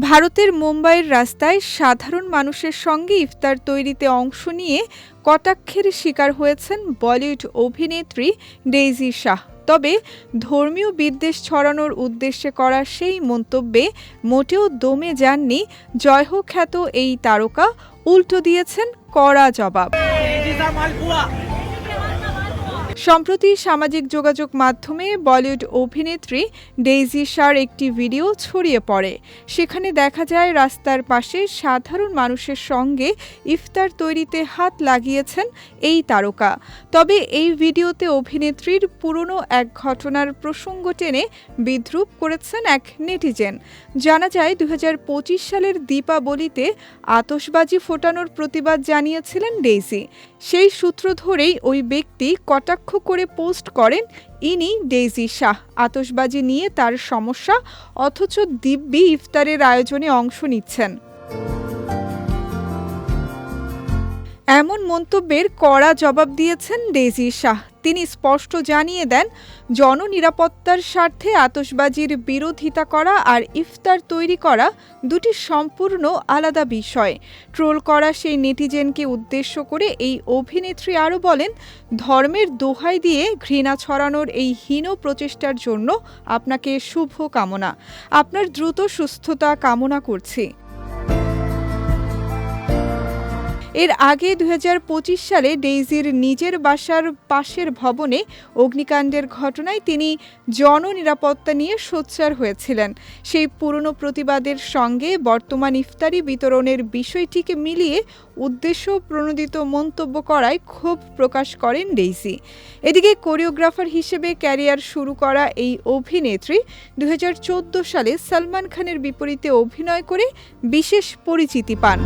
ভারতের মুম্বাইয়ের রাস্তায় সাধারণ মানুষের সঙ্গে ইফতার তৈরিতে অংশ নিয়ে কটাক্ষের শিকার হয়েছেন বলিউড অভিনেত্রী ডেইজি শাহ। তবে ধর্মীয় বিদ্বেষ ছড়ানোর উদ্দেশ্যে করা সেই মন্তব্যে মোটেও দমে যাননি জয় হোক খ্যাত এই তারকা, উল্টো দিয়েছেন কড়া জবাব। সম্প্রতি সামাজিক যোগাযোগ মাধ্যমে বলিউড অভিনেত্রী ডেইজি শাহর একটি ভিডিও ছড়িয়ে পড়ে। সেখানে দেখা যায় রাস্তার পাশে সাধারণ মানুষের সঙ্গে ইফতার তৈরিতে হাত লাগিয়েছেন এই তারকা। তবে এই ভিডিওতে অভিনেত্রীর পুরনো এক ঘটনার প্রসঙ্গ টেনে বিদ্রূপ করেছেন এক নেটিজেন। জানা যায় ২০২৫ সালের দীপাবলিতে আতশবাজি ফোটানোর প্রতিবাদ জানিয়েছিলেন ডেইজি। সেই সূত্র ধরেই ওই ব্যক্তি কটাক্ষ করে পোস্ট করেন, ইনি ডেইজি শাহ, আতশবাজি নিয়ে তার সমস্যা, অথচ দিব্যি ইফতারের আয়োজনে অংশ নিচ্ছেন। এমন মন্তব্যের কড়া জবাব দিয়েছেন ডেইজি শাহ। তিনি স্পষ্ট জানিয়ে দেন, জননিরাপত্তার স্বার্থে আতশবাজির বিরোধিতা করা আর ইফতার তৈরি করা দুটি সম্পূর্ণ আলাদা বিষয়। ট্রোল করা সেই নেটিজেনকে উদ্দেশ্য করে এই অভিনেত্রী আরও বলেন, ধর্মের দোহাই দিয়ে ঘৃণা ছড়ানোর এই হীন প্রচেষ্টার জন্য আপনাকে শুভ কামনা, আপনার দ্রুত সুস্থতা কামনা করছি। এর আগে ২০২৫ সালে ডেইজির নিজের বাসার পাশের ভবনে অগ্নিকাণ্ডের ঘটনায় তিনি জননিরাপত্তা নিয়ে সোচ্চার হয়েছিলেন। সেই পুরনো প্রতিবাদের সঙ্গে বর্তমান ইফতারি বিতরণের বিষয়টিকে মিলিয়ে উদ্দেশ্য প্রণোদিত মন্তব্য করায় ক্ষোভ প্রকাশ করেন ডেইজি। এদিকে কোরিওগ্রাফার হিসেবে ক্যারিয়ার শুরু করা এই অভিনেত্রী ২০১৪ সালে সলমান খানের বিপরীতে অভিনয় করে বিশেষ পরিচিতি পান।